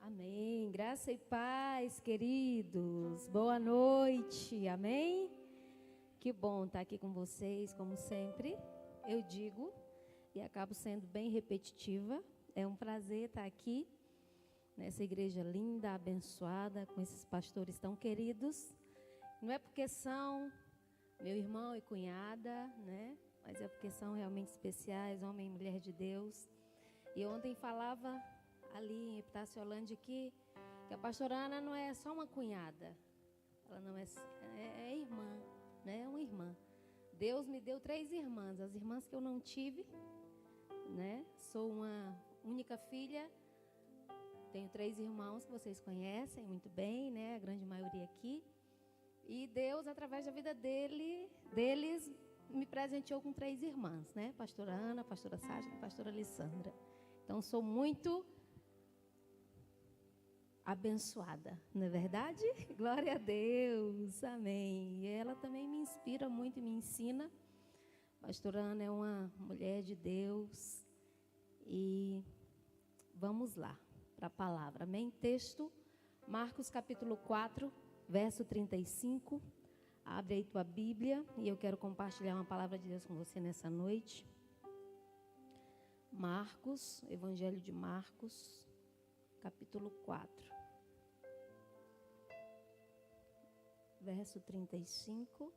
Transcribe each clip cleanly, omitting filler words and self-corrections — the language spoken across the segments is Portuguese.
Amém. Graça e paz, queridos. Boa noite. Amém. Que bom estar aqui com vocês, como sempre. Eu digo e acabo sendo bem repetitiva. É um prazer estar aqui nessa igreja linda, abençoada, com esses pastores tão queridos. Não é porque são meu irmão e cunhada, né? Mas é porque são realmente especiais, homem e mulher de Deus. E ontem falava ali em Epitaciolândia que a pastora Ana não é só uma cunhada, ela não é irmã, né? É uma irmã. Deus me deu 3 irmãs, as irmãs que eu não tive, né? Sou uma única filha, tenho 3 irmãos que vocês conhecem muito bem, né? A grande maioria aqui. E Deus, através da vida deles, me presenteou com 3 irmãs, né? Pastora Ana, pastora Sasha e pastora Alessandra. Então, sou muito abençoada, não é verdade? Glória a Deus, amém. E ela também me inspira muito e me ensina. Pastora Ana é uma mulher de Deus. E vamos lá para a palavra, amém? Texto, Marcos capítulo 4, verso 35. Abre aí tua Bíblia e eu quero compartilhar uma palavra de Deus com você nessa noite. Marcos, Evangelho de Marcos, capítulo 4, verso 35.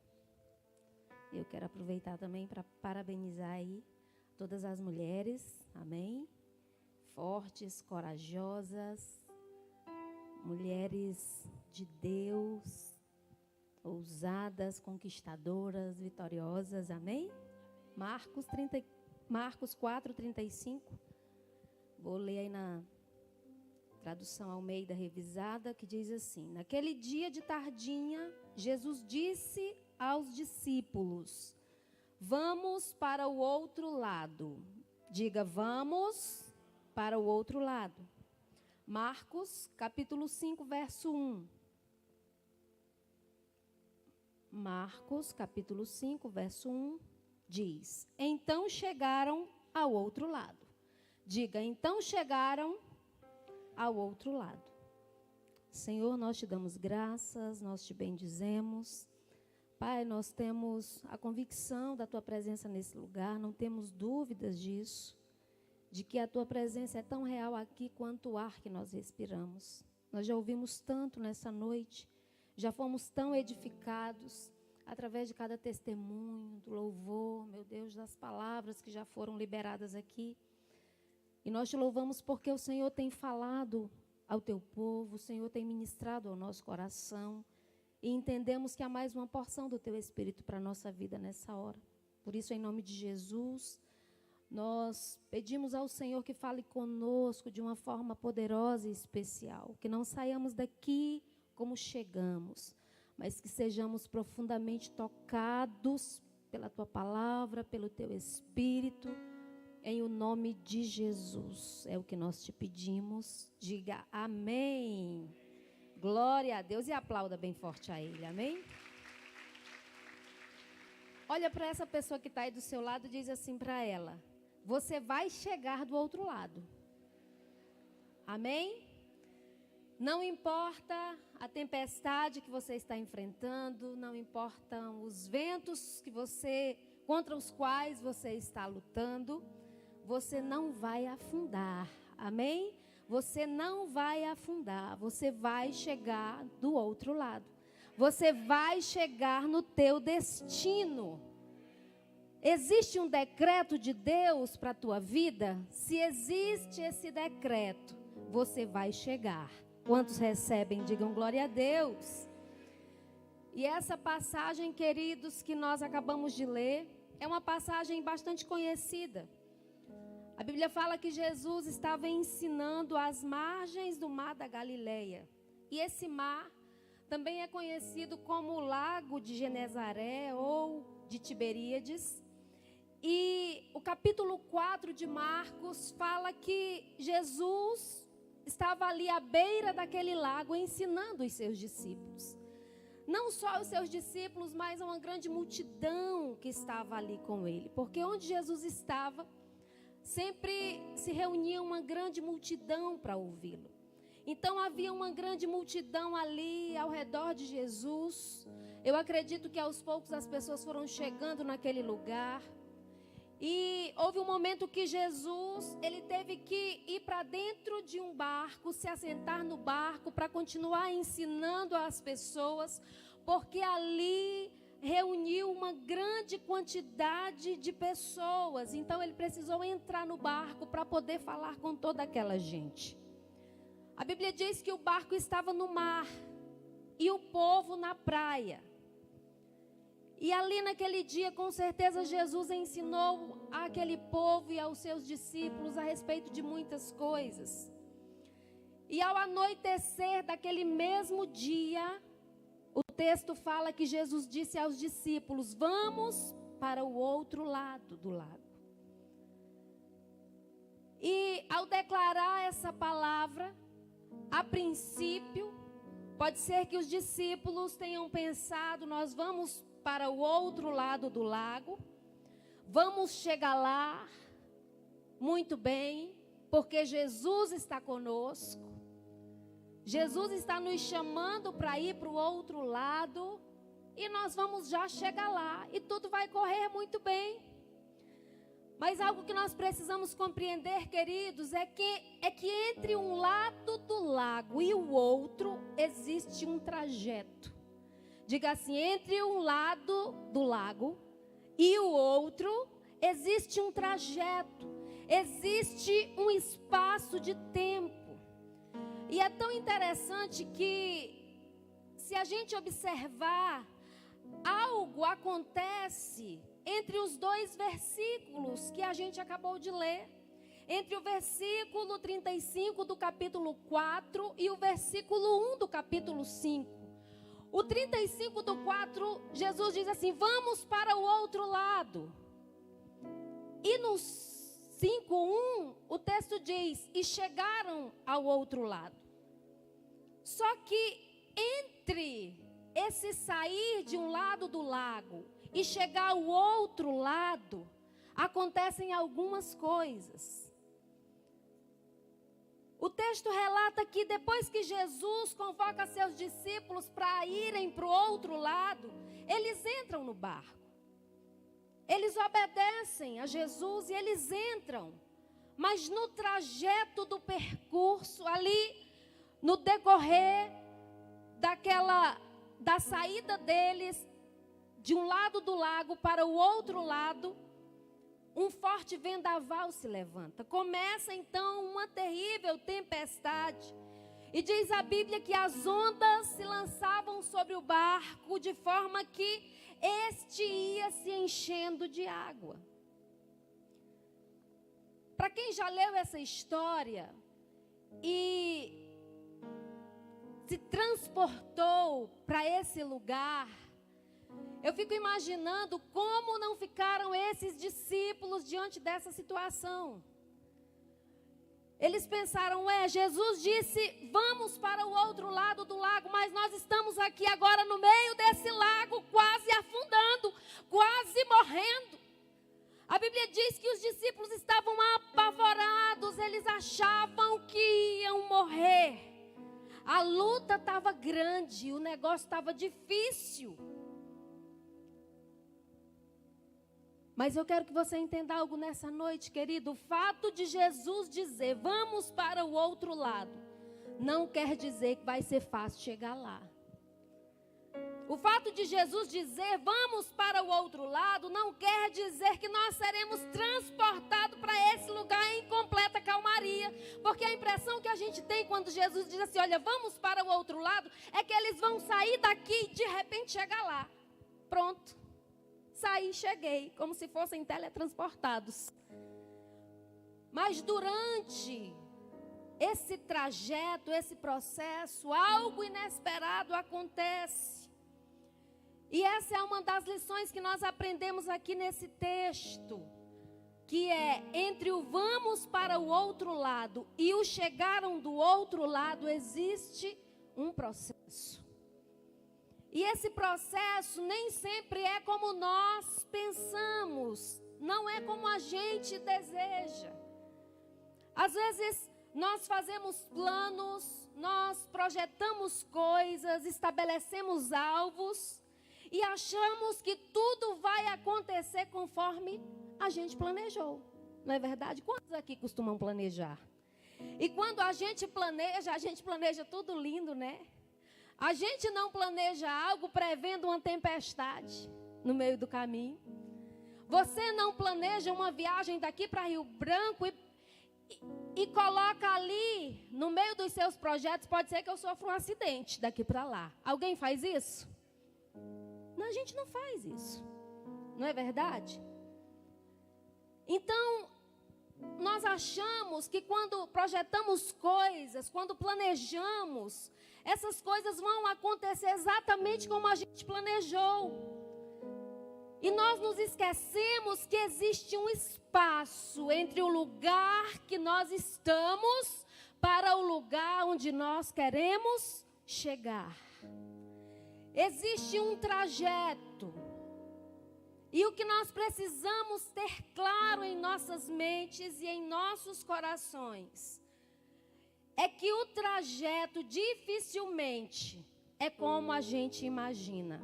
Eu quero aproveitar também para parabenizar aí todas as mulheres, amém? Fortes, corajosas, mulheres de Deus, ousadas, conquistadoras, vitoriosas, amém? Marcos 4, 35. Vou ler aí na tradução Almeida revisada, que diz assim: naquele dia de tardinha, Jesus disse aos discípulos: vamos para o outro lado. Diga, vamos para o outro lado. Marcos, capítulo 5, verso 1. Marcos, capítulo 5, verso 1, diz: então chegaram ao outro lado. Diga, então chegaram ao outro lado. Senhor, nós te damos graças, nós te bendizemos. Pai, nós temos a convicção da tua presença nesse lugar, não temos dúvidas disso, de que a tua presença é tão real aqui quanto o ar que nós respiramos. Nós já ouvimos tanto nessa noite, já fomos tão edificados através de cada testemunho, do louvor, meu Deus, das palavras que já foram liberadas aqui. E nós te louvamos porque o Senhor tem falado ao teu povo, o Senhor tem ministrado ao nosso coração. E entendemos que há mais uma porção do teu Espírito para a nossa vida nessa hora. Por isso, em nome de Jesus, nós pedimos ao Senhor que fale conosco de uma forma poderosa e especial. Que não saiamos daqui como chegamos, mas que sejamos profundamente tocados pela tua palavra, pelo teu Espírito. Em o nome de Jesus, é o que nós te pedimos. Diga amém. Glória a Deus e aplauda bem forte a Ele, amém? Olha para essa pessoa que está aí do seu lado e diz assim para ela: você vai chegar do outro lado. Amém? Não importa a tempestade que você está enfrentando, não importam os ventos contra os quais você está lutando. Você não vai afundar, amém? Você não vai afundar, você vai chegar do outro lado. Você vai chegar no teu destino. Existe um decreto de Deus para a tua vida? Se existe esse decreto, você vai chegar. Quantos recebem, digam glória a Deus. E essa passagem, queridos, que nós acabamos de ler, é uma passagem bastante conhecida. A Bíblia fala que Jesus estava ensinando às margens do mar da Galileia. E esse mar também é conhecido como o Lago de Genezaré ou de Tiberíades. E o capítulo 4 de Marcos fala que Jesus estava ali à beira daquele lago ensinando os seus discípulos. Não só os seus discípulos, mas uma grande multidão que estava ali com ele. Porque onde Jesus estava, sempre se reunia uma grande multidão para ouvi-lo. Então havia uma grande multidão ali ao redor de Jesus. Eu acredito que aos poucos as pessoas foram chegando naquele lugar. E houve um momento que Jesus, ele teve que ir para dentro de um barco, se assentar no barco para continuar ensinando às pessoas, porque ali reuniu uma grande quantidade de pessoas. Então ele precisou entrar no barco para poder falar com toda aquela gente. A Bíblia diz que o barco estava no mar e o povo na praia. E ali naquele dia, com certeza, Jesus ensinou àquele povo e aos seus discípulos a respeito de muitas coisas. E ao anoitecer daquele mesmo dia, o texto fala que Jesus disse aos discípulos: vamos para o outro lado do lago. E ao declarar essa palavra, a princípio, pode ser que os discípulos tenham pensado: nós vamos para o outro lado do lago, vamos chegar lá, muito bem, porque Jesus está conosco, Jesus está nos chamando para ir para o outro lado, e nós vamos já chegar lá, e tudo vai correr muito bem. Mas algo que nós precisamos compreender, queridos, é que entre um lado do lago e o outro existe um trajeto. Diga assim: entre um lado do lago e o outro existe um trajeto, existe um espaço de tempo. E é tão interessante que, se a gente observar, algo acontece entre os dois versículos que a gente acabou de ler. Entre o versículo 35 do capítulo 4 e o versículo 1 do capítulo 5. O 35 do 4, Jesus diz assim: vamos para o outro lado. E no 5:1, o texto diz: e chegaram ao outro lado. Só que entre esse sair de um lado do lago e chegar ao outro lado, acontecem algumas coisas. O texto relata que depois que Jesus convoca seus discípulos para irem para o outro lado, eles entram no barco. Eles obedecem a Jesus e eles entram. Mas no trajeto do percurso, ali, no decorrer da saída deles, de um lado do lago para o outro lado, um forte vendaval se levanta. Começa então uma terrível tempestade. E diz a Bíblia que as ondas se lançavam sobre o barco de forma que este ia se enchendo de água. Para quem já leu essa história e se transportou para esse lugar, eu fico imaginando como não ficaram esses discípulos diante dessa situação. Eles pensaram: Jesus disse, vamos para o outro lado do lago, mas nós estamos aqui agora no meio desse lago, quase afundando, quase morrendo. A Bíblia diz que os discípulos estavam apavorados, eles achavam que iam morrer. A luta estava grande, o negócio estava difícil. Mas eu quero que você entenda algo nessa noite, querido. O fato de Jesus dizer, vamos para o outro lado, não quer dizer que vai ser fácil chegar lá. O fato de Jesus dizer, vamos para o outro lado, não quer dizer que nós seremos transportados para esse lugar em completa calmaria. Porque a impressão que a gente tem quando Jesus diz assim, olha, vamos para o outro lado, é que eles vão sair daqui e de repente chegar lá. Pronto. Saí, cheguei, como se fossem teletransportados. Mas durante esse trajeto, esse processo, algo inesperado acontece. E essa é uma das lições que nós aprendemos aqui nesse texto, que é entre o vamos para o outro lado e o chegaram do outro lado, existe um processo. E esse processo nem sempre é como nós pensamos, não é como a gente deseja. Às vezes nós fazemos planos, nós projetamos coisas, estabelecemos alvos e achamos que tudo vai acontecer conforme a gente planejou. Não é verdade? Quantos aqui costumam planejar? E quando a gente planeja tudo lindo, né? A gente não planeja algo prevendo uma tempestade no meio do caminho. Você não planeja uma viagem daqui para Rio Branco e coloca ali, no meio dos seus projetos, pode ser que eu sofra um acidente daqui para lá. Alguém faz isso? Não, a gente não faz isso. Não é verdade? Então, nós achamos que quando projetamos coisas, quando planejamos, essas coisas vão acontecer exatamente como a gente planejou. E nós nos esquecemos que existe um espaço entre o lugar que nós estamos para o lugar onde nós queremos chegar. Existe um trajeto. E o que nós precisamos ter claro em nossas mentes e em nossos corações é que o trajeto dificilmente é como a gente imagina.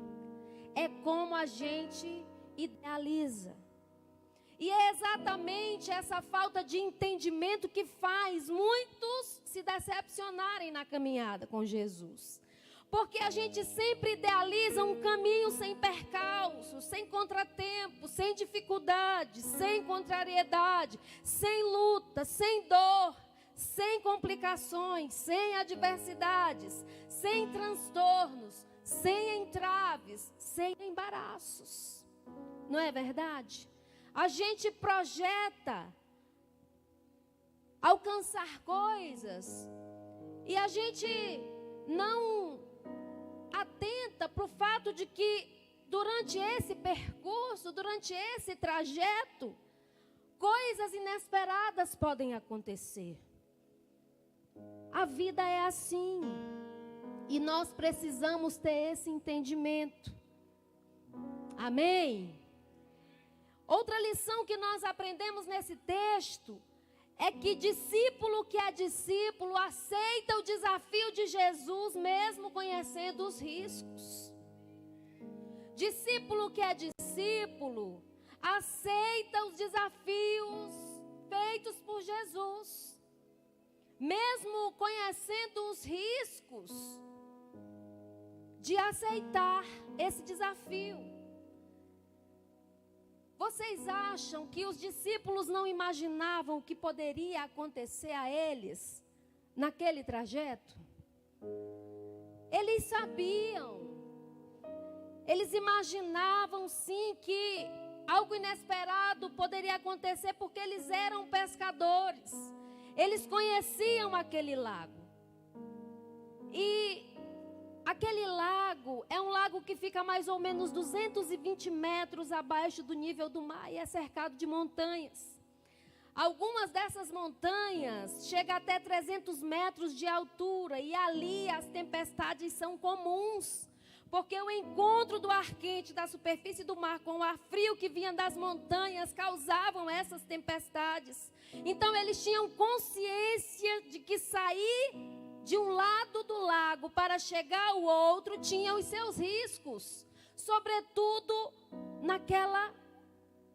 É como a gente idealiza. E é exatamente essa falta de entendimento que faz muitos se decepcionarem na caminhada com Jesus. Porque a gente sempre idealiza um caminho sem percalços, sem contratempos, sem dificuldades, sem contrariedade, sem luta, sem dor, sem complicações, sem adversidades, sem transtornos, sem entraves, sem embaraços. Não é verdade? A gente projeta alcançar coisas e a gente não atenta para o fato de que durante esse percurso, durante esse trajeto, coisas inesperadas podem acontecer. A vida é assim. E nós precisamos ter esse entendimento. Amém? Outra lição que nós aprendemos nesse texto é que discípulo que é discípulo aceita o desafio de Jesus mesmo conhecendo os riscos. Discípulo que é discípulo aceita os desafios feitos por Jesus, mesmo conhecendo os riscos de aceitar esse desafio. Vocês acham que os discípulos não imaginavam o que poderia acontecer a eles naquele trajeto? Eles sabiam. Eles imaginavam sim que algo inesperado poderia acontecer porque eles eram pescadores. Eles conheciam aquele lago. E aquele lago é um lago que fica mais ou menos 220 metros abaixo do nível do mar e é cercado de montanhas. Algumas dessas montanhas chegam até 300 metros de altura e ali as tempestades são comuns, porque o encontro do ar quente da superfície do mar com o ar frio que vinha das montanhas causavam essas tempestades. Então eles tinham consciência de que sair de um lado do lago para chegar ao outro tinha os seus riscos, sobretudo naquela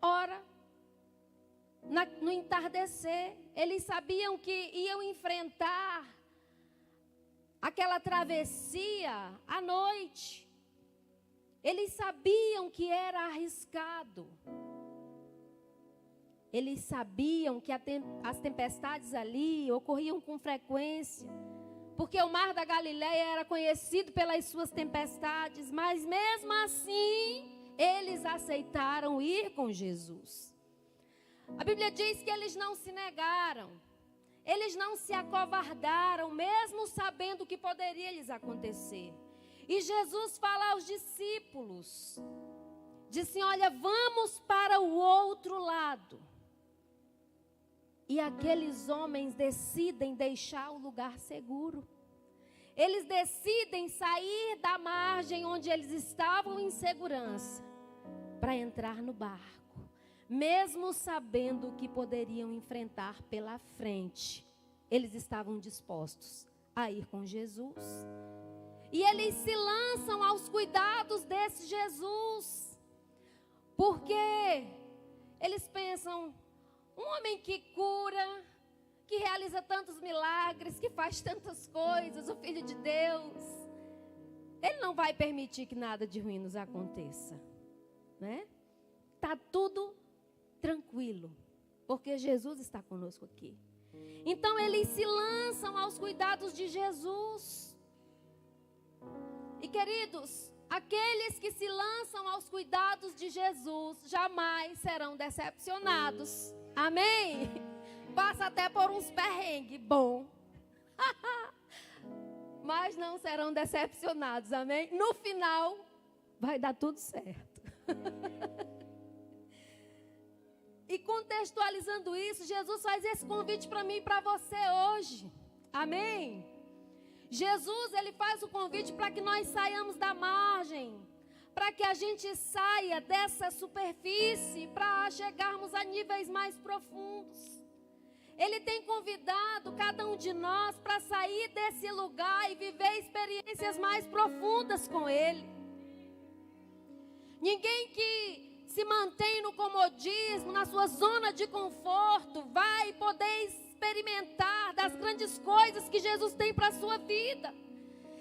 hora, no entardecer. Eles sabiam que iam enfrentar aquela travessia à noite. Eles sabiam que era arriscado. Eles sabiam que as tempestades ali ocorriam com frequência, porque o mar da Galileia era conhecido pelas suas tempestades, mas mesmo assim, eles aceitaram ir com Jesus. A Bíblia diz que eles não se negaram, eles não se acovardaram, mesmo sabendo o que poderia lhes acontecer. E Jesus fala aos discípulos, disse: olha, vamos para o outro lado. E aqueles homens decidem deixar o lugar seguro. Eles decidem sair da margem onde eles estavam em segurança para entrar no barco, mesmo sabendo o que poderiam enfrentar pela frente eles estavam dispostos a ir com Jesus. E eles se lançam aos cuidados desse Jesus. Porque eles pensam, um homem que cura, que realiza tantos milagres, que faz tantas coisas, o Filho de Deus, ele não vai permitir que nada de ruim nos aconteça, né? Tá tudo tranquilo, porque Jesus está conosco aqui. Então eles se lançam aos cuidados de Jesus. E queridos, aqueles que se lançam aos cuidados de Jesus jamais serão decepcionados. Amém? Passa até por uns perrengues, bom. Mas não serão decepcionados, amém? No final, vai dar tudo certo. E contextualizando isso, Jesus faz esse convite para mim e para você hoje. Amém? Jesus, ele faz o convite para que nós saiamos da margem, para que a gente saia dessa superfície, para chegarmos a níveis mais profundos. Ele tem convidado cada um de nós para sair desse lugar e viver experiências mais profundas com Ele. Ninguém que se mantém no comodismo, na sua zona de conforto, vai poder experimentar das grandes coisas que Jesus tem para a sua vida.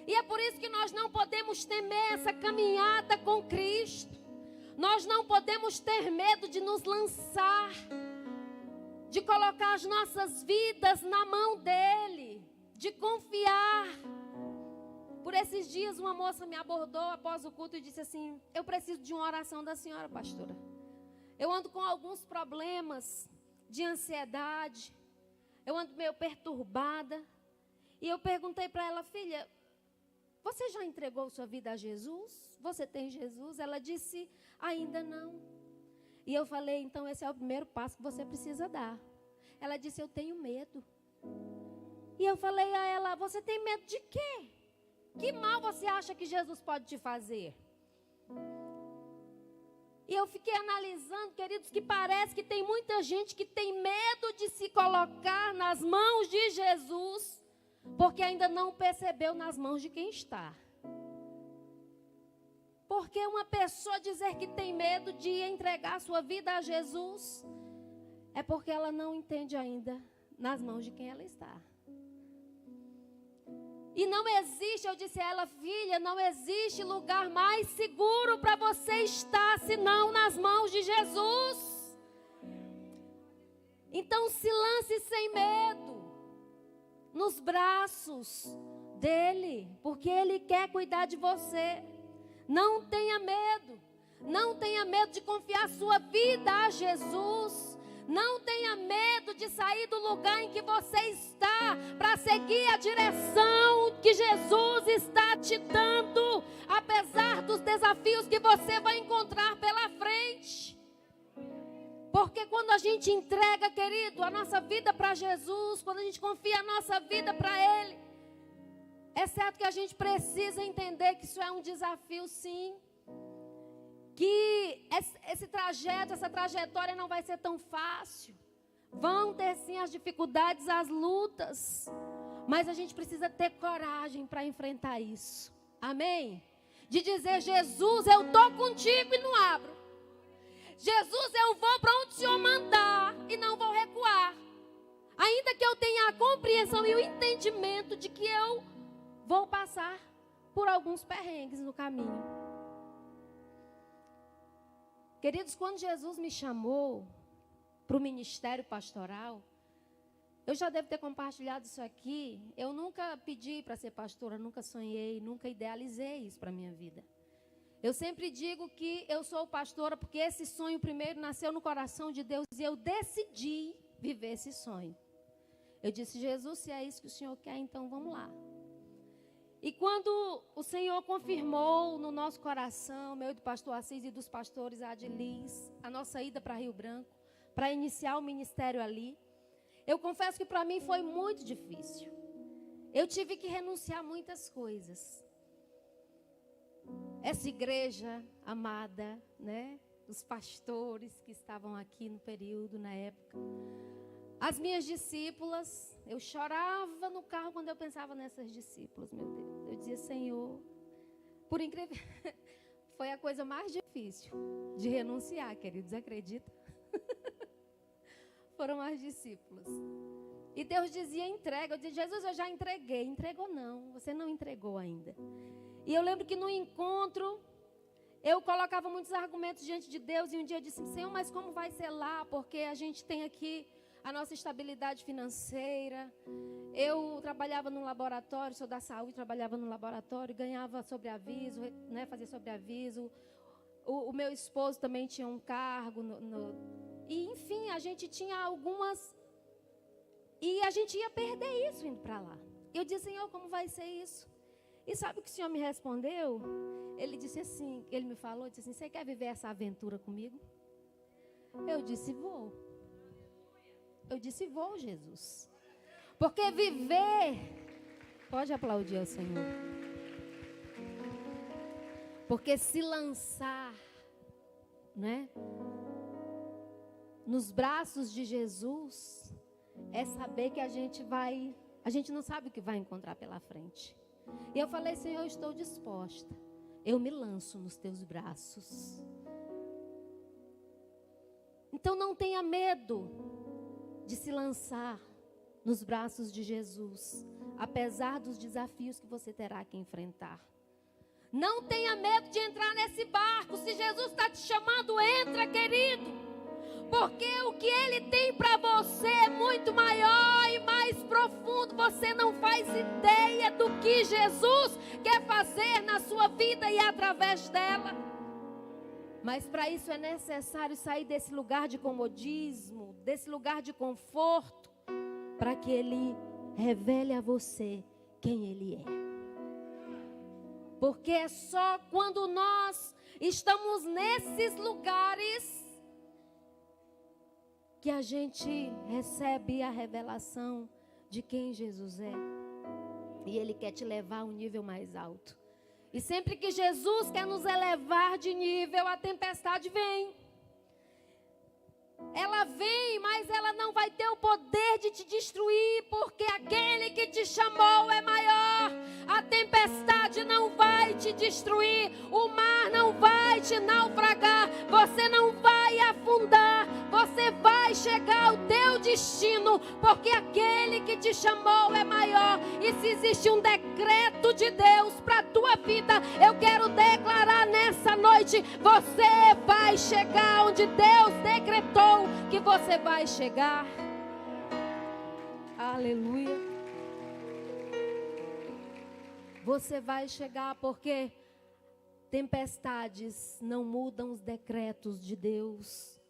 E é por isso que nós não podemos temer essa caminhada com Cristo. Nós não podemos ter medo de nos lançar, de colocar as nossas vidas na mão dEle, de confiar. Por esses dias uma moça me abordou após o culto e disse assim: eu preciso de uma oração da senhora, pastora. Eu ando com alguns problemas de ansiedade, eu ando meio perturbada. E eu perguntei para ela: filha, você já entregou sua vida a Jesus? Você tem Jesus? Ela disse: ainda não. E eu falei: então esse é o primeiro passo que você precisa dar. Ela disse: eu tenho medo. E eu falei a ela: você tem medo de quê? Que mal você acha que Jesus pode te fazer? E eu fiquei analisando, queridos, que parece que tem muita gente que tem medo de se colocar nas mãos de Jesus, porque ainda não percebeu nas mãos de quem está. Porque uma pessoa dizer que tem medo de entregar a sua vida a Jesus, é porque ela não entende ainda nas mãos de quem ela está. E não existe, eu disse a ela: filha, não existe lugar mais seguro para você estar, senão nas mãos de Jesus. Então se lance sem medo nos braços dele, porque ele quer cuidar de você. Não tenha medo. Não tenha medo de confiar sua vida a Jesus. Não tenha medo de sair do lugar em que você está para seguir a direção que Jesus está te dando, apesar dos desafios que você vai encontrar pela frente. Porque quando a gente entrega, querido, a nossa vida para Jesus, quando a gente confia a nossa vida para Ele, é certo que a gente precisa entender que isso é um desafio, sim. Que esse trajeto, essa trajetória não vai ser tão fácil. Vão ter sim as dificuldades, as lutas. Mas a gente precisa ter coragem para enfrentar isso. Amém? De dizer: Jesus, eu estou contigo e não abro. Jesus, eu vou para onde o Senhor mandar e não vou recuar. Ainda que eu tenha a compreensão e o entendimento de que eu vou passar por alguns perrengues no caminho. Queridos, quando Jesus me chamou para o ministério pastoral, eu já devo ter compartilhado isso aqui. Eu nunca pedi para ser pastora, nunca sonhei, nunca idealizei isso para a minha vida. Eu sempre digo que eu sou pastora porque esse sonho primeiro nasceu no coração de Deus e eu decidi viver esse sonho. Eu disse: Jesus, se é isso que o Senhor quer, então vamos lá. E quando o Senhor confirmou no nosso coração, meu e do pastor Assis e dos pastores Adilis, a nossa ida para Rio Branco, para iniciar o ministério ali, eu confesso que para mim foi muito difícil. Eu tive que renunciar a muitas coisas. Essa igreja amada, né? Os pastores que estavam aqui no período, na época. As minhas discípulas, eu chorava no carro quando eu pensava nessas discípulas, meu Deus. Eu dizia, Senhor, por incrível, foi a coisa mais difícil de renunciar, queridos, acredita? Foram as discípulas. E Deus dizia, entrega. Eu dizia, Jesus, eu já entreguei. Entregou não, você não entregou ainda. E eu lembro que no encontro, eu colocava muitos argumentos diante de Deus. E um dia eu disse, Senhor, mas como vai ser lá? Porque a gente tem aqui a nossa estabilidade financeira. Eu trabalhava num laboratório, sou da saúde, trabalhava num laboratório, ganhava sobreaviso, né, fazia sobreaviso. O meu esposo também tinha um cargo. E, enfim, a gente tinha algumas... E a gente ia perder isso indo para lá. Eu disse, Senhor, como vai ser isso? E sabe o que o Senhor me respondeu? Ele disse assim, ele me falou, disse assim, você quer viver essa aventura comigo? Eu disse, vou. Eu disse, vou, Jesus. Porque viver... Pode aplaudir ao Senhor. Porque se lançar, né, nos braços de Jesus... É saber que a gente não sabe o que vai encontrar pela frente. E eu falei, Senhor, eu estou disposta. Eu me lanço nos teus braços. Então não tenha medo de se lançar nos braços de Jesus, apesar dos desafios que você terá que enfrentar. Não tenha medo de entrar nesse barco. Se Jesus está te chamando, entra, querido. Porque o que Ele tem para você é muito maior e mais profundo. Você não faz ideia do que Jesus quer fazer na sua vida e através dela. Mas para isso é necessário sair desse lugar de comodismo, desse lugar de conforto, para que Ele revele a você quem Ele é. Porque é só quando nós estamos nesses lugares que a gente recebe a revelação de quem Jesus é. E Ele quer te levar a um nível mais alto. E sempre que Jesus quer nos elevar de nível, a tempestade vem. Ela vem, mas ela não vai ter o poder de te destruir, porque aquele que te chamou é maior. A tempestade não vai te destruir, o mar não vai te naufragar, você não vai afundar, você vai chegar ao teu destino, porque aquele que te chamou é maior. E se existe um decreto de Deus para a tua vida, eu quero declarar nessa noite, você vai chegar onde Deus decretou que você vai chegar. Aleluia. Você vai chegar porque tempestades não mudam os decretos de Deus.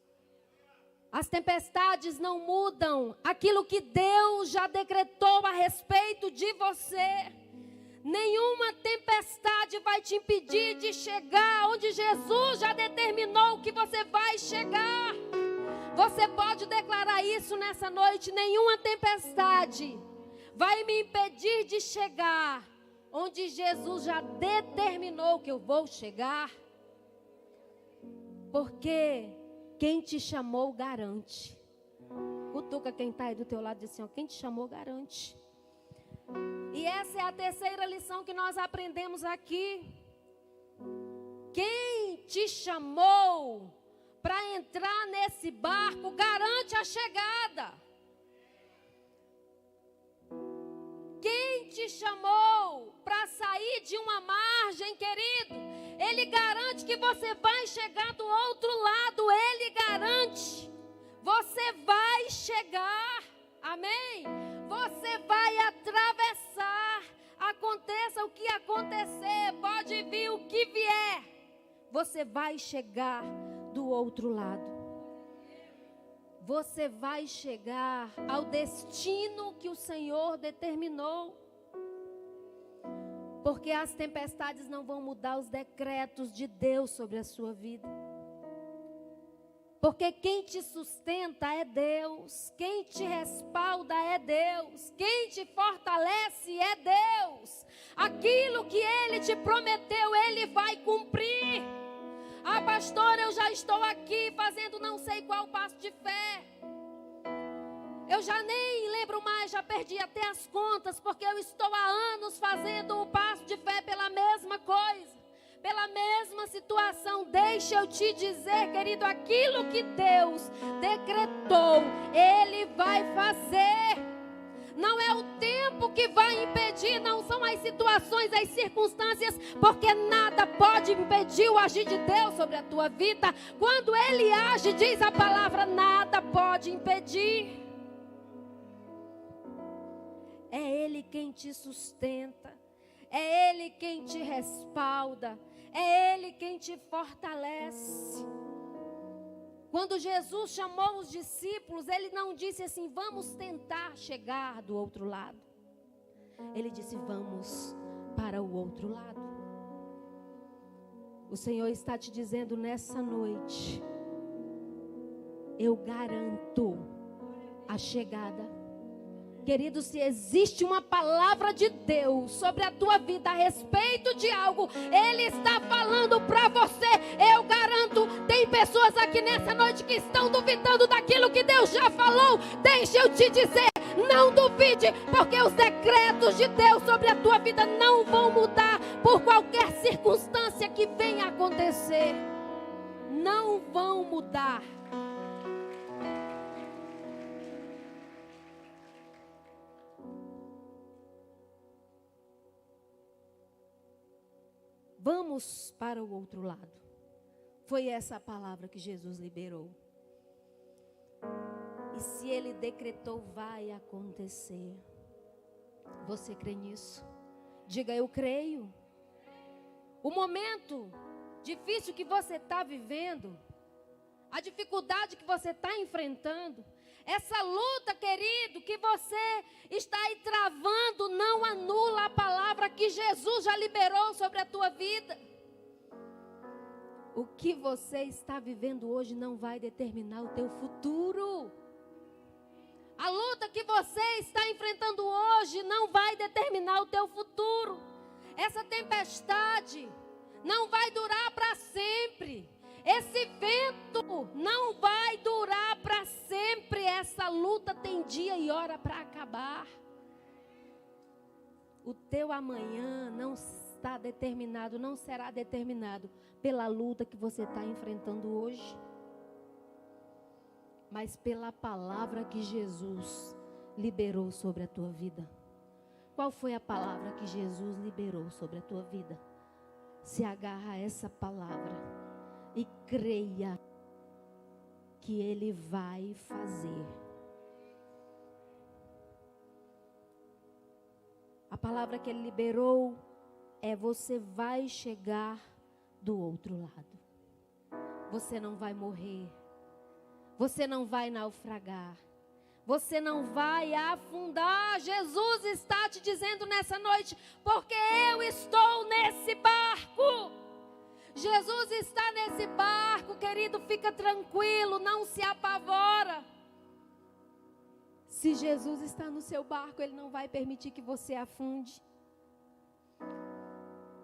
As tempestades não mudam aquilo que Deus já decretou a respeito de você. Nenhuma tempestade vai te impedir de chegar onde Jesus já determinou que você vai chegar. Você pode declarar isso nessa noite. Nenhuma tempestade vai me impedir de chegar onde Jesus já determinou que eu vou chegar. Porque quem te chamou garante. Cutuca quem está aí do teu lado e diz assim, ó, quem te chamou garante. E essa é a terceira lição que nós aprendemos aqui. Quem te chamou para entrar nesse barco garante a chegada. Quem te chamou para sair de uma margem, querido, Ele garante que você vai chegar do outro lado. Ele garante. Você vai chegar. Amém? Você vai atravessar. Aconteça o que acontecer, pode vir o que vier, você vai chegar do outro lado. Você vai chegar ao destino que o Senhor determinou. Porque as tempestades não vão mudar os decretos de Deus sobre a sua vida. Porque quem te sustenta é Deus, quem te respalda é Deus, quem te fortalece é Deus. Aquilo que Ele te prometeu, Ele vai cumprir. Ah, pastor, eu já estou aqui fazendo não sei qual passo de fé. Eu já nem lembro mais, já perdi até as contas, porque eu estou há anos fazendo um passo de fé pela mesma coisa, pela mesma situação. Deixa eu te dizer, querido, aquilo que Deus decretou, Ele vai fazer. Não é o tempo que vai impedir, não são as situações, as circunstâncias, porque nada pode impedir o agir de Deus sobre a tua vida. Quando Ele age, diz a palavra, nada pode impedir. É Ele quem te sustenta, é Ele quem te respalda, é Ele quem te fortalece. Quando Jesus chamou os discípulos, Ele não disse assim, vamos tentar chegar do outro lado. Ele disse, vamos para o outro lado. O Senhor está te dizendo nessa noite, eu garanto a chegada. Querido, se existe uma palavra de Deus sobre a tua vida a respeito de algo, Ele está falando para você. Eu garanto, tem pessoas aqui nessa noite que estão duvidando daquilo que Deus já falou. Deixa eu te dizer, não duvide, porque os decretos de Deus sobre a tua vida não vão mudar por qualquer circunstância que venha a acontecer. Não vão mudar. Vamos para o outro lado. Foi essa a palavra que Jesus liberou. E se Ele decretou, vai acontecer. Você crê nisso? Diga, eu creio. O momento difícil que você está vivendo, a dificuldade que você está enfrentando, essa luta, querido, que você está aí travando, não anula a palavra que Jesus já liberou sobre a tua vida. O que você está vivendo hoje não vai determinar o teu futuro. A luta que você está enfrentando hoje não vai determinar o teu futuro. Essa tempestade não vai durar para sempre. Esse vento não vai durar para sempre. Essa luta tem dia e hora para acabar. O teu amanhã não está determinado, não será determinado pela luta que você está enfrentando hoje, mas pela palavra que Jesus liberou sobre a tua vida. Qual foi a palavra que Jesus liberou sobre a tua vida? Se agarra a essa palavra e creia que Ele vai fazer. A palavra que Ele liberou é: você vai chegar do outro lado. Você não vai morrer. Você não vai naufragar. Você não vai afundar. Jesus está te dizendo nessa noite, porque eu estou nesse barco. Jesus está nesse barco, querido, fica tranquilo, não se apavora. Se Jesus está no seu barco, Ele não vai permitir que você afunde.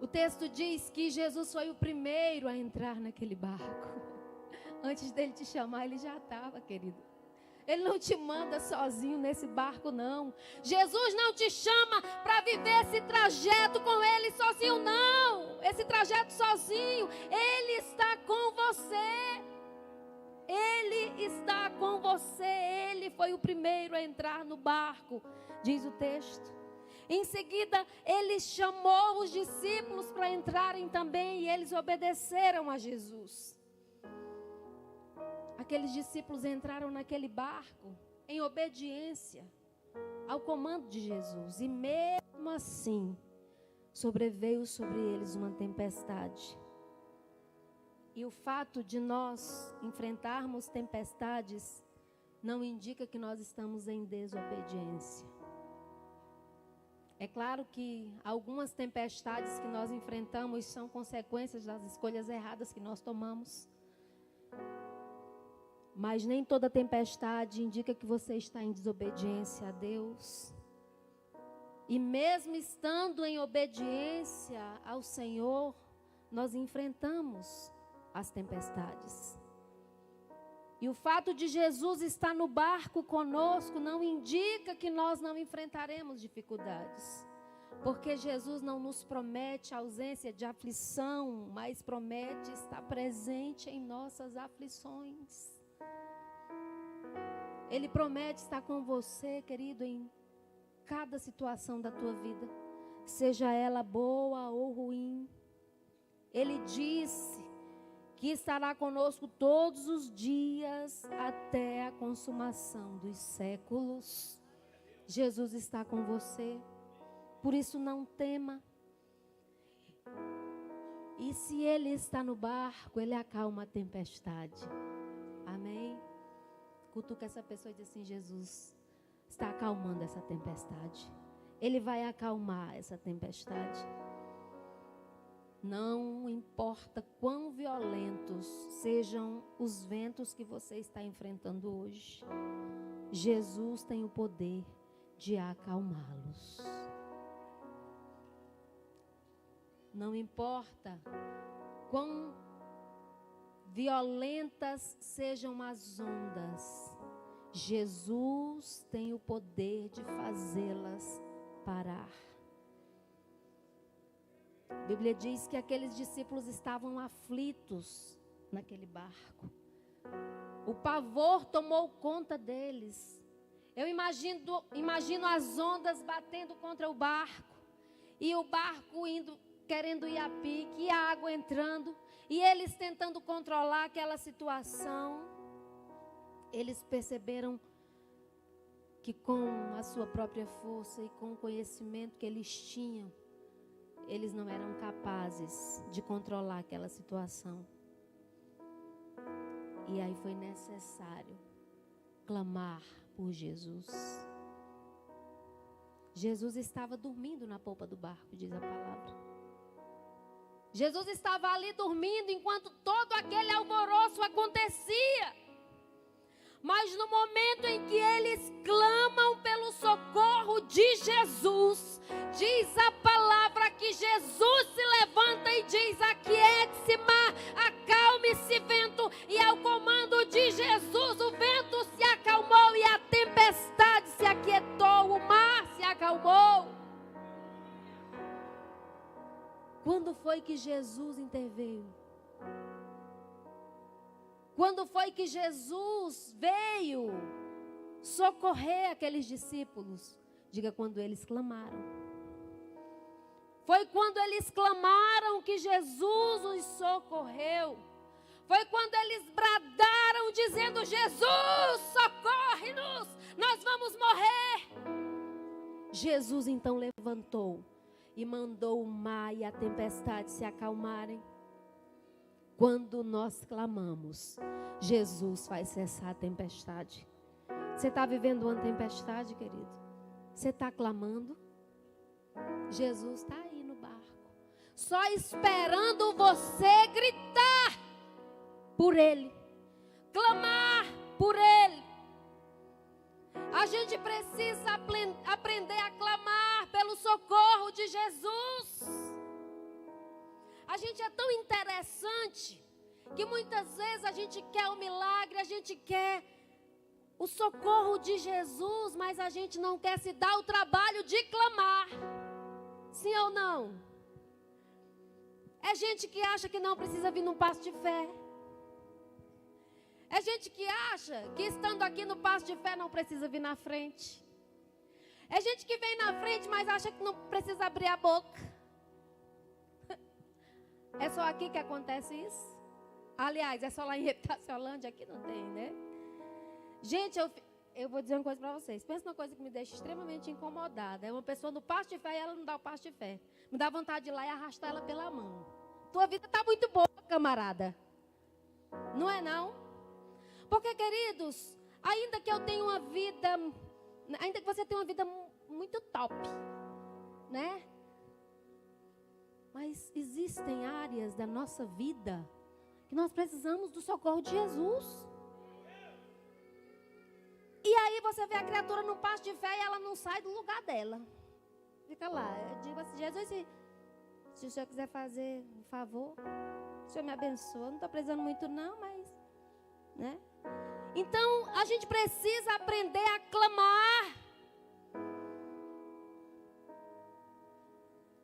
O texto diz que Jesus foi o primeiro a entrar naquele barco. Antes dele te chamar, Ele já estava, querido. Ele não te manda sozinho nesse barco, não. Jesus não te chama para viver esse trajeto com Ele sozinho, não. Esse trajeto sozinho. Ele está com você. Ele está com você. Ele foi o primeiro a entrar no barco, diz o texto. Em seguida, Ele chamou os discípulos para entrarem também e eles obedeceram a Jesus. Aqueles discípulos entraram naquele barco em obediência ao comando de Jesus. E mesmo assim, sobreveio sobre eles uma tempestade. E o fato de nós enfrentarmos tempestades não indica que nós estamos em desobediência. É claro que algumas tempestades que nós enfrentamos são consequências das escolhas erradas que nós tomamos. Mas nem toda tempestade indica que você está em desobediência a Deus. E mesmo estando em obediência ao Senhor, nós enfrentamos as tempestades. E o fato de Jesus estar no barco conosco não indica que nós não enfrentaremos dificuldades. Porque Jesus não nos promete ausência de aflição, mas promete estar presente em nossas aflições. Ele promete estar com você, querido, em cada situação da tua vida, seja ela boa ou ruim. Ele disse que estará conosco todos os dias até a consumação dos séculos. Jesus está com você, por isso não tema. E se Ele está no barco, Ele acalma a tempestade. Amém? Cutuca essa pessoa e diz assim: Jesus está acalmando essa tempestade. Ele vai acalmar essa tempestade. Não importa quão violentos sejam os ventos que você está enfrentando hoje, Jesus tem o poder de acalmá-los. Não importa quão violentas sejam as ondas, Jesus tem o poder de fazê-las parar. A Bíblia diz que aqueles discípulos estavam aflitos naquele barco. O pavor tomou conta deles. Eu imagino as ondas batendo contra o barco. E o barco querendo ir a pique, e a água entrando. E eles tentando controlar aquela situação. Eles perceberam que com a sua própria força e com o conhecimento que eles tinham, eles não eram capazes de controlar aquela situação. E aí foi necessário clamar por Jesus. Jesus estava dormindo na polpa do barco, diz a palavra. Jesus estava ali dormindo enquanto todo aquele alvoroço acontecia. Mas no momento em que eles clamam pelo socorro de Jesus, diz a palavra que Jesus se levanta e diz: aquiete-se mar, acalme-se vento. E ao comando de Jesus o vento se acalmou e a tempestade se aquietou, o mar se acalmou. Quando foi que Jesus interveio? Quando foi que Jesus veio socorrer aqueles discípulos? Diga: quando eles clamaram. Foi quando eles clamaram que Jesus os socorreu. Foi quando eles bradaram dizendo: Jesus, socorre-nos, nós vamos morrer. Jesus então levantou e mandou o mar e a tempestade se acalmarem. Quando nós clamamos, Jesus faz cessar a tempestade. Você está vivendo uma tempestade, querido? Você está clamando? Jesus está aí no barco, só esperando você gritar por Ele, clamar por Ele. A gente precisa aprender a clamar pelo socorro de Jesus. A gente é tão interessante que muitas vezes a gente quer o milagre, a gente quer o socorro de Jesus, mas a gente não quer se dar o trabalho de clamar. Sim ou não? É gente que acha que não precisa vir num passo de fé. É gente que acha que estando aqui no passo de fé não precisa vir na frente. É gente que vem na frente, mas acha que não precisa abrir a boca. É só aqui que acontece isso? Aliás, é só lá em Itaciolândia, aqui não tem, né? Gente, eu vou dizer uma coisa para vocês. Pensa numa coisa que me deixa extremamente incomodada. É uma pessoa no passo de fé e ela não dá o passo de fé. Me dá vontade de ir lá e arrastar ela pela mão. Tua vida está muito boa, camarada. Não é não? Porque, queridos, ainda que eu tenha uma vida, ainda que você tenha uma vida muito top, né? Mas existem áreas da nossa vida que nós precisamos do socorro de Jesus. E aí você vê a criatura no passo de fé e ela não sai do lugar dela. Fica lá. Eu digo assim: Jesus, se o Senhor quiser fazer um favor, o Senhor me abençoa. Não estou precisando muito não, mas, né? Então, a gente precisa aprender a clamar.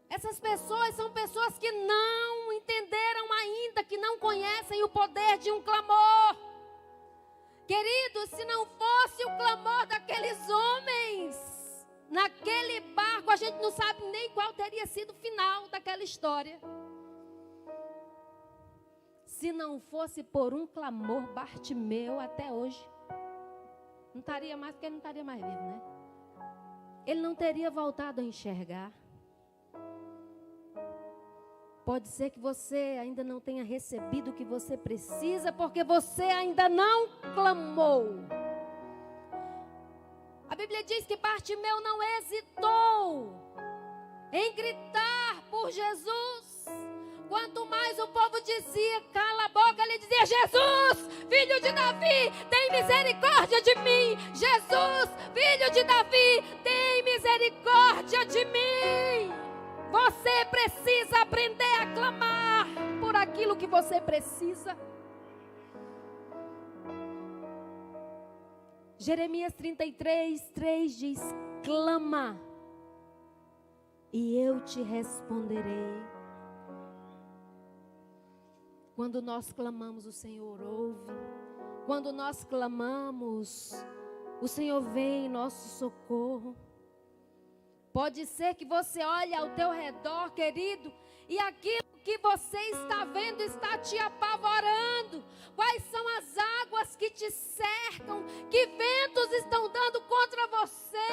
Essas pessoas são pessoas que não entenderam ainda, que não conhecem o poder de um clamor. Queridos, se não fosse o clamor daqueles homens naquele barco, a gente não sabe nem qual teria sido o final daquela história. Se não fosse por um clamor, Bartimeu até hoje não estaria mais, porque ele não estaria mais vivo, né? Ele não teria voltado a enxergar. Pode ser que você ainda não tenha recebido o que você precisa, porque você ainda não clamou. A Bíblia diz que Bartimeu não hesitou em gritar por Jesus. Quanto mais o povo dizia, cala a boca, ele dizia: Jesus, filho de Davi, tem misericórdia de mim. Jesus, filho de Davi, tem misericórdia de mim. Você precisa aprender a clamar por aquilo que você precisa. Jeremias 33:3 diz: clama e eu te responderei. Quando nós clamamos, o Senhor ouve. Quando nós clamamos, o Senhor vem em nosso socorro. Pode ser que você olhe ao teu redor, querido, e aquilo que você está vendo está te apavorando. Quais são as águas que te cercam? Que ventos estão dando contra você?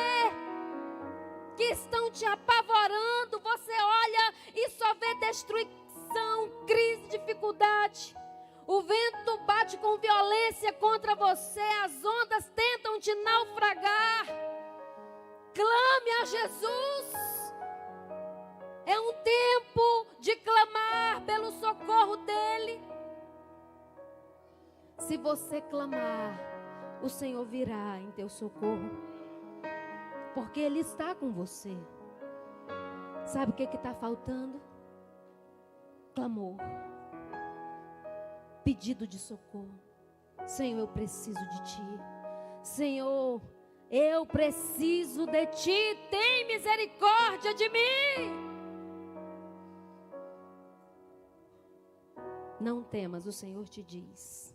Que estão te apavorando? Você olha e só vê destruição, crise, dificuldade. O vento bate com violência contra você. As ondas tentam te naufragar. Clame a Jesus. É um tempo de clamar pelo socorro dEle. Se você clamar, o Senhor virá em teu socorro, porque Ele está com você. Sabe o que está faltando? Clamor, pedido de socorro. Senhor, eu preciso de Ti. Senhor, eu preciso de Ti, tem misericórdia de mim. Não temas, o Senhor te diz: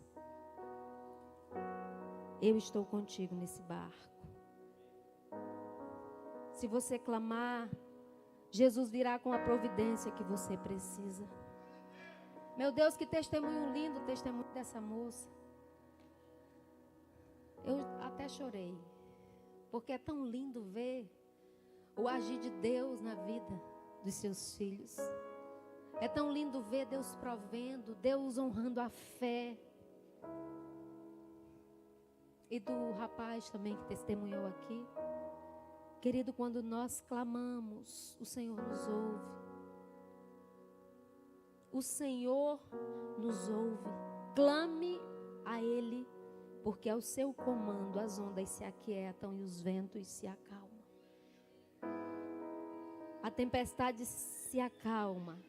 eu estou contigo nesse barco. Se você clamar, Jesus virá com a providência que você precisa. Meu Deus, que testemunho lindo, o testemunho dessa moça. Eu até chorei. Porque é tão lindo ver o agir de Deus na vida dos seus filhos. É tão lindo ver Deus provendo, Deus honrando a fé. E do rapaz também que testemunhou aqui. Querido, quando nós clamamos, o Senhor nos ouve. O Senhor nos ouve. Clame a Ele, porque ao seu comando as ondas se aquietam e os ventos se acalmam. A tempestade se acalma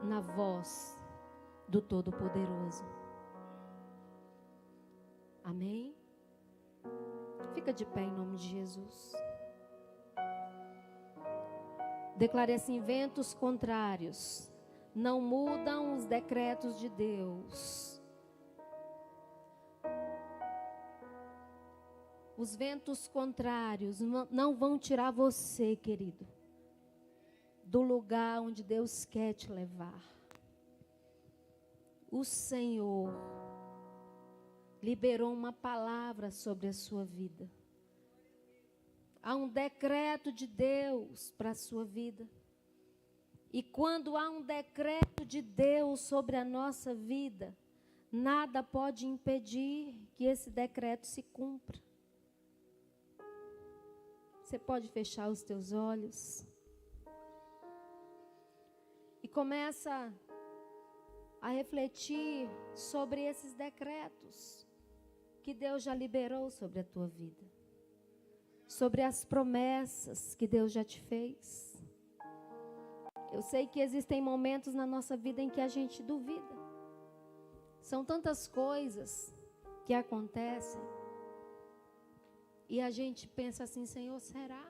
na voz do Todo-Poderoso. Amém? Fica de pé em nome de Jesus. Declare assim: ventos contrários não mudam os decretos de Deus. Os ventos contrários não vão tirar você, querido, do lugar onde Deus quer te levar. O Senhor liberou uma palavra sobre a sua vida. Há um decreto de Deus para a sua vida. E quando há um decreto de Deus sobre a nossa vida, nada pode impedir que esse decreto se cumpra. Você pode fechar os teus olhos e começa a refletir sobre esses decretos que Deus já liberou sobre a tua vida, sobre as promessas que Deus já te fez. Eu sei que existem momentos na nossa vida em que a gente duvida. São tantas coisas que acontecem e a gente pensa assim: Senhor, será?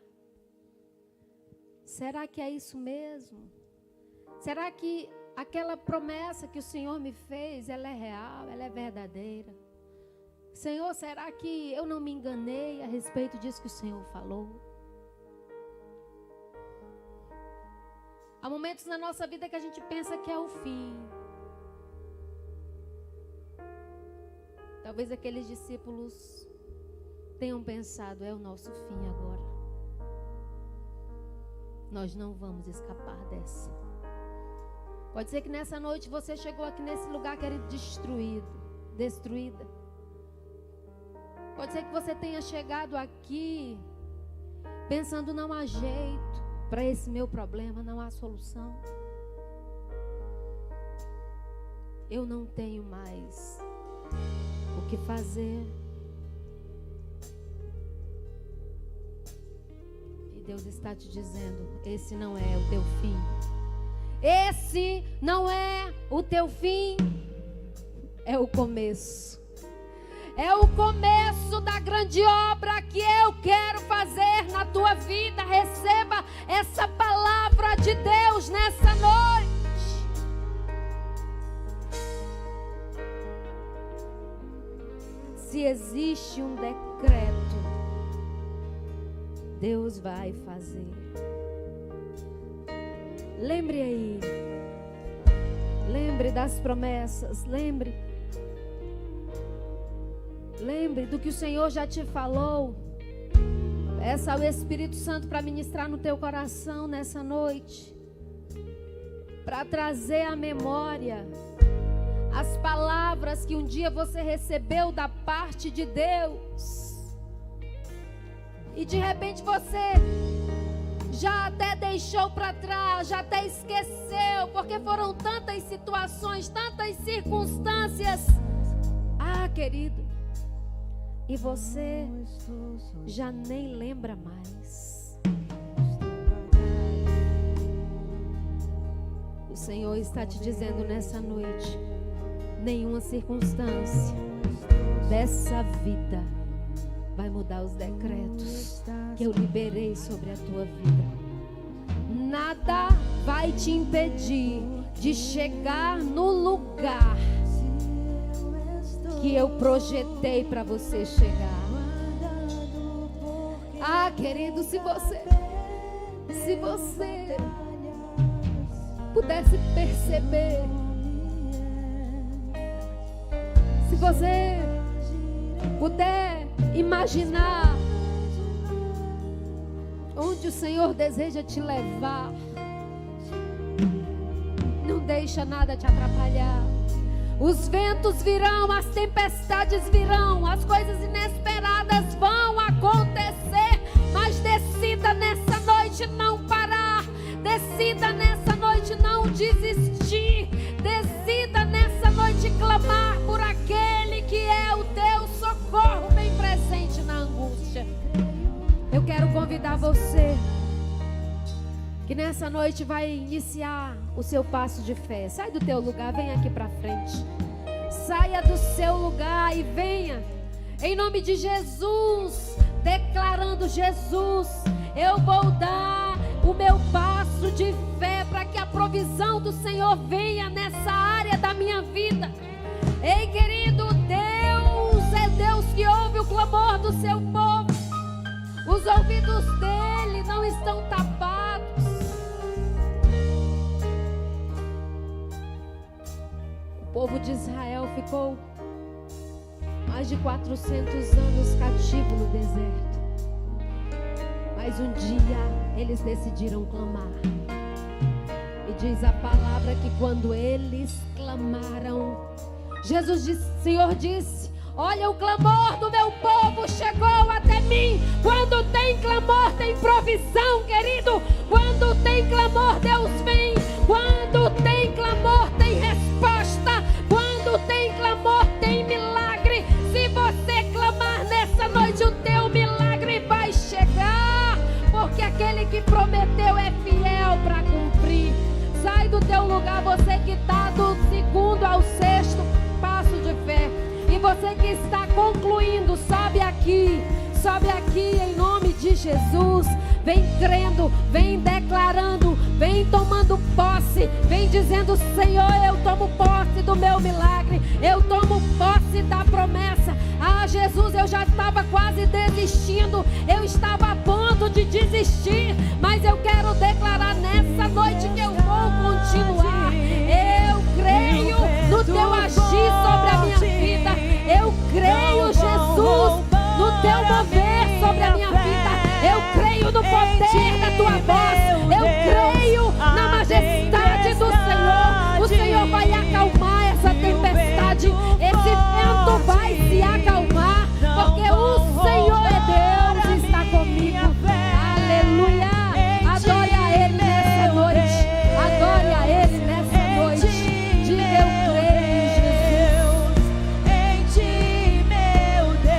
Será que é isso mesmo? Será que aquela promessa que o Senhor me fez, ela é real, ela é verdadeira? Senhor, será que eu não me enganei a respeito disso que o Senhor falou? Há momentos na nossa vida que a gente pensa que é o fim. Talvez aqueles discípulos tenham pensado: é o nosso fim agora. Nós não vamos escapar dessa. Pode ser que nessa noite você chegou aqui nesse lugar querido destruída. Pode ser que você tenha chegado aqui pensando: não há jeito para esse meu problema, não há solução. Eu não tenho mais o que fazer. E Deus está te dizendo: esse não é o teu fim. Esse não é o teu fim. É o começo. É o começo da grande obra que eu quero fazer na tua vida. Receba essa palavra de Deus nessa noite. Se existe um decreto, Deus vai fazer. Lembre aí. Lembre das promessas. Lembre do que o Senhor já te falou. Peça ao Espírito Santo para ministrar no teu coração nessa noite, para trazer à memória as palavras que um dia você recebeu da parte de Deus. E de repente você já até deixou para trás, já até esqueceu, porque foram tantas situações, tantas circunstâncias. Ah, querido, e você já nem lembra mais. O Senhor está te dizendo nessa noite: nenhuma circunstância dessa vida vai mudar os decretos que eu liberei sobre a tua vida. Nada vai te impedir de chegar no lugar que eu projetei para você chegar. Ah, querido, se você pudesse perceber, se você puder imaginar onde o Senhor deseja te levar, não deixa nada te atrapalhar. Os ventos virão, as tempestades virão, as coisas inesperadas vão acontecer, mas decida nessa noite não parar, decida nessa noite não desistir, decida nessa noite clamar por aquele que é o teu socorro bem presente na angústia. Eu quero convidar você que nessa noite vai iniciar o seu passo de fé. Sai do teu lugar, vem aqui para frente. Saia do seu lugar e venha, em nome de Jesus, declarando: Jesus, eu vou dar o meu passo de fé para que a provisão do Senhor venha nessa área da minha vida. Ei, querido, Deus é Deus que ouve o clamor do seu povo. Os ouvidos dele não estão tapados. O povo de Israel ficou mais de 400 anos cativo no deserto. Mas um dia eles decidiram clamar. E diz a palavra que quando eles clamaram, Senhor disse: olha, o clamor do meu povo chegou até mim. Quando tem clamor, tem provisão, querido. Quando tem clamor, Deus vem. Quando tem clamor, tem resposta. Quando tem clamor, tem milagre. Se você clamar nessa noite, o teu milagre vai chegar, porque aquele que prometeu é fiel para cumprir. Sai do teu lugar, você que está do segundo ao sexto passo de fé, e E você que está concluindo, sobe aqui em nome de Jesus. Vem crendo, vem declarando, vem tomando posse, vem dizendo: Senhor, eu tomo posse do meu milagre, eu tomo posse da promessa. Ah, Jesus, eu já estava quase desistindo, eu estava a ponto de desistir, mas eu quero declarar nessa noite que eu vou continuar. Eu creio no teu agir sobre a minha vida, eu creio, Jesus, no teu mover sobre a minha vida. Eu creio no poder da tua voz. Eu creio na majestade do Senhor. O Senhor vai acalmar essa tempestade. Esse vento vai se acalmar, porque o Senhor é Deus, está comigo. Aleluia. Adore a Ele nessa noite. Adore a Ele nessa noite. Diga: eu creio, Jesus. Em ti, meu Deus.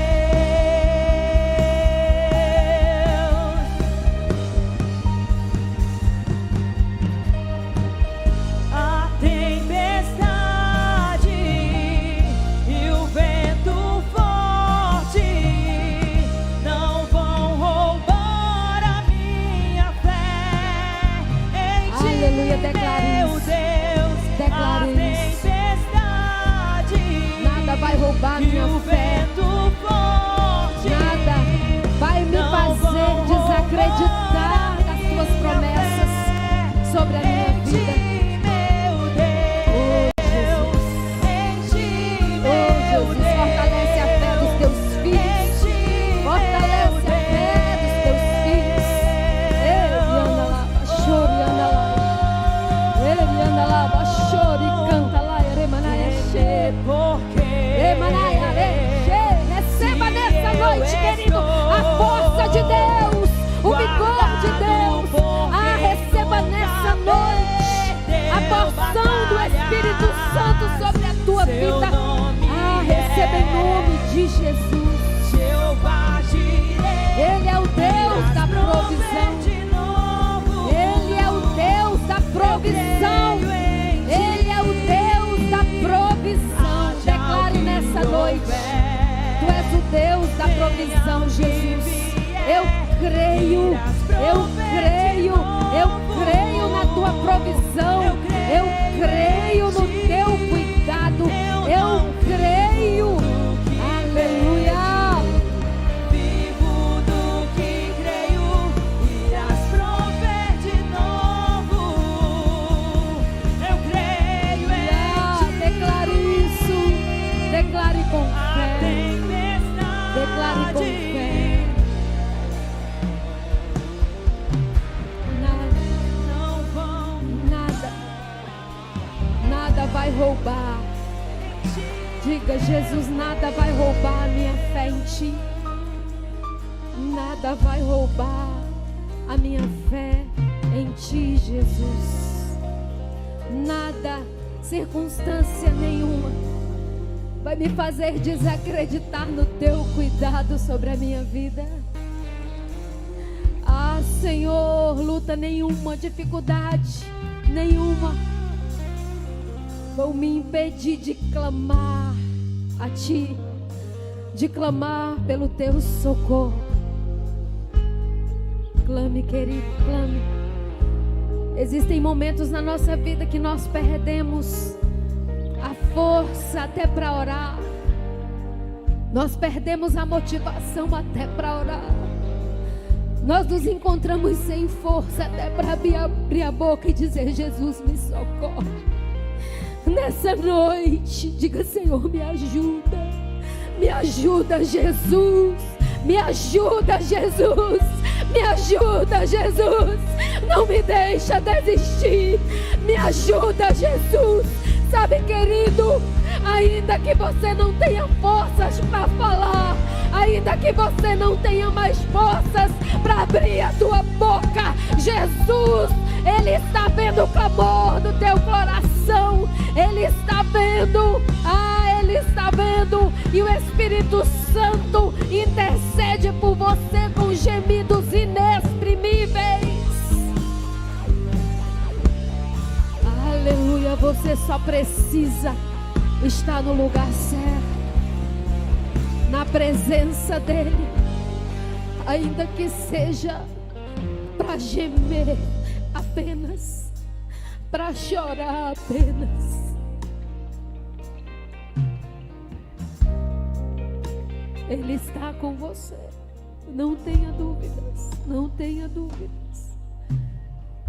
A tempestade e o vento forte não vão roubar a minha fé. Em ti, Aleluia. Declare meu isso. Deus. Declare isso. Tempestade, Nada vai roubar minha e o fé. vento forte Nada vai me fazer desacreditar das tuas promessas sobre a minha vida. Oh, Jesus, fortalece a fé dos teus filhos. Fortalece a fé dos teus filhos. Ele anda lá, chore, anda lá. Ele anda lá, chore, canta lá. Receba nessa noite, querido, a força de Deus, o vigor de Deus. Ah, receba nessa noite a porção do Espírito Santo sobre a tua vida. Ah, receba em nome de Jesus. Ele é o Deus da provisão. Ele é o Deus da provisão. Ele é o Deus da provisão. Declare nessa noite: Tu és o Deus da provisão, Jesus. Eu creio na tua provisão. Eu creio no teu cuidado. Eu creio. Aleluia. Vivo do que creio, irás prover de novo. Eu creio em ti. Declare isso. Declare com A fé. Declare com tempestade fé. não vão Nada vai roubar. Diga: Jesus, nada vai roubar a minha fé em ti. Nada vai roubar a minha fé em ti, Jesus. Nada, circunstância nenhuma vai me fazer desacreditar no teu cuidado sobre a minha vida. Ah, Senhor, luta nenhuma, dificuldade nenhuma vão me impedir de clamar a ti, de clamar pelo teu socorro. Clame, querido, clame. Existem momentos na nossa vida que nós perdemos a força até para orar. Nós perdemos a motivação até para orar. Nós nos encontramos sem força até para abrir a boca e dizer: Jesus, me socorre. Nessa noite, diga: Senhor, me ajuda. Me ajuda, Jesus. Me ajuda, Jesus. Me ajuda, Jesus. Não me deixa desistir. Me ajuda, Jesus. Sabe, querido, ainda que você não tenha forças para falar, ainda que você não tenha mais forças para abrir a tua boca, Jesus, Ele está vendo o clamor do teu coração. Ele está vendo, Ele está vendo. E o Espírito Santo intercede por você com gemidos inexprimíveis. Aleluia, você só precisa estar no lugar certo. na presença dEle, ainda que seja para gemer apenas, para chorar apenas. Ele está com você. Não tenha dúvidas, não tenha dúvidas.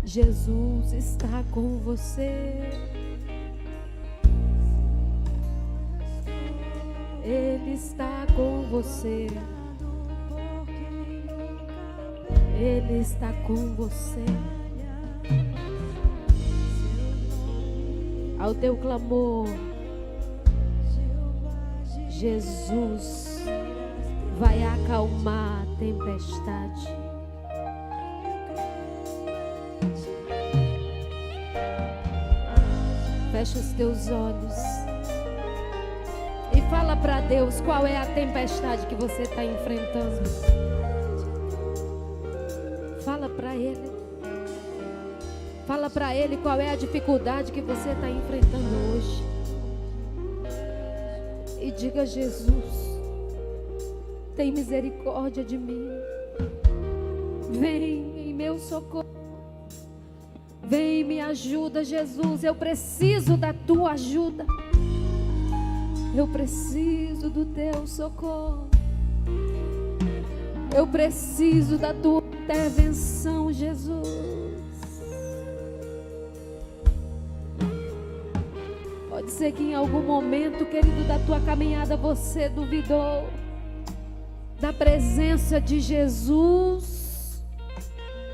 Jesus está com você. Ele está com você. Ele está com você. Ao teu clamor, Jesus vai acalmar a tempestade. Fecha os teus olhos e fala para Deus qual é a tempestade que você está enfrentando. Fala para Ele. Fala para Ele qual é a dificuldade que você está enfrentando hoje. E diga: Jesus, tem misericórdia de mim. Vem em meu socorro. Vem e me ajuda, Jesus. Eu preciso da tua ajuda. Eu preciso do teu socorro. Eu preciso da tua intervenção, Jesus. Pode ser que em algum momento, querido, da tua caminhada você duvidou da presença de Jesus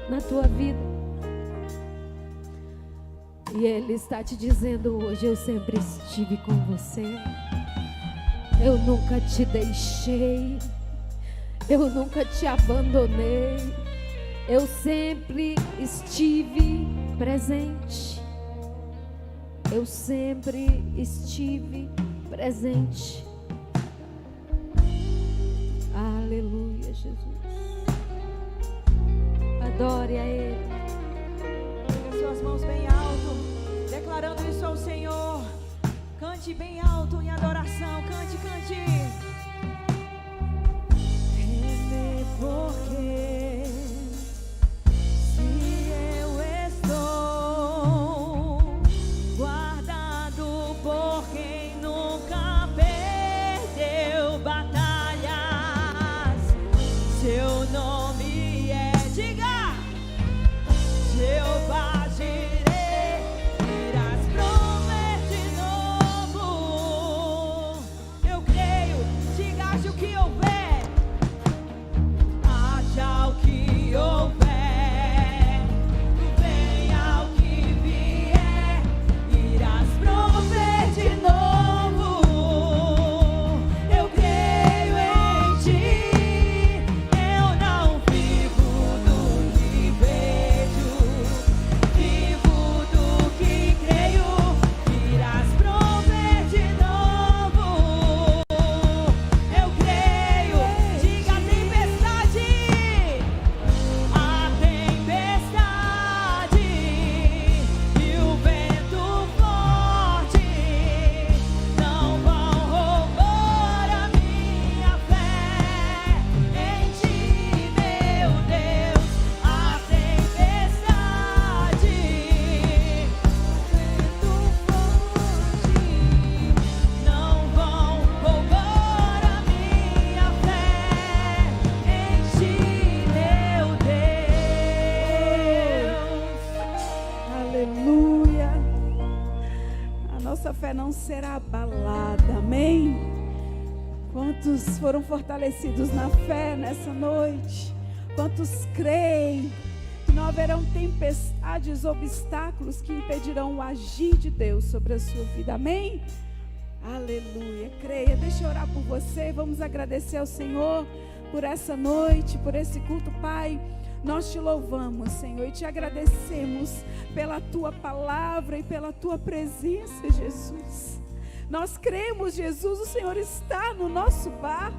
na tua vida. E Ele está te dizendo hoje: eu sempre estive com você. Eu nunca te deixei. Eu nunca te abandonei. Eu sempre estive presente. Eu sempre estive presente. Aleluia, Jesus. Adore a Ele. Suas mãos bem alto, declarando isso ao Senhor. Cante bem alto em adoração. Cante, cante. Porque se eu estou guardado por quem nunca perdeu batalhas, seu nome é, diga, Jeová. Não será abalada, amém? Quantos foram fortalecidos na fé nessa noite? Quantos creem que não haverão tempestades, obstáculos que impedirão o agir de Deus sobre a sua vida, amém? Aleluia, creia. Deixa eu orar por você. Vamos agradecer ao Senhor por essa noite, por esse culto. Pai, nós te louvamos, Senhor, e te agradecemos pela tua palavra e pela tua presença, Jesus. Nós cremos, Jesus, o Senhor está no nosso barco.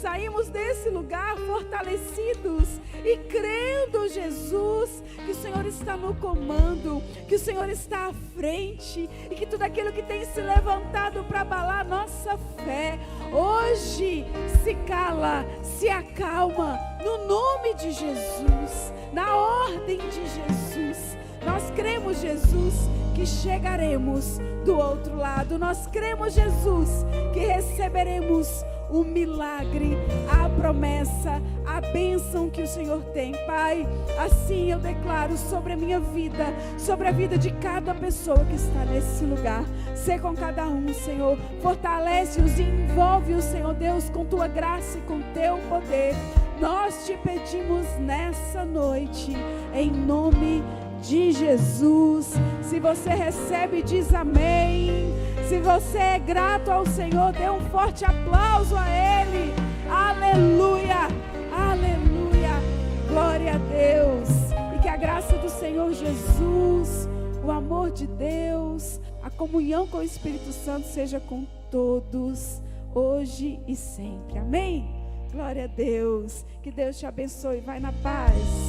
saímos desse lugar fortalecidos e crendo, Jesus, que o Senhor está no comando, que o Senhor está à frente e que tudo aquilo que tem se levantado para abalar nossa fé, hoje se cala, se acalma, no nome de Jesus, na ordem de Jesus. Nós cremos, Jesus, que chegaremos do outro lado. Nós cremos, Jesus, que receberemos o milagre, a promessa, a bênção que o Senhor tem. Pai, assim eu declaro sobre a minha vida, sobre a vida de cada pessoa que está nesse lugar. Sê com cada um, Senhor. Fortalece-os e envolve-os, Senhor Deus, com tua graça e com teu poder. Nós te pedimos nessa noite, em nome de Jesus. Se você recebe, diz amém. Se você é grato ao Senhor, dê um forte aplauso a Ele. Aleluia, aleluia, glória a Deus. E que a graça do Senhor Jesus, o amor de Deus, a comunhão com o Espírito Santo seja com todos, hoje e sempre. Amém? Glória a Deus. Que Deus te abençoe. Vai na paz.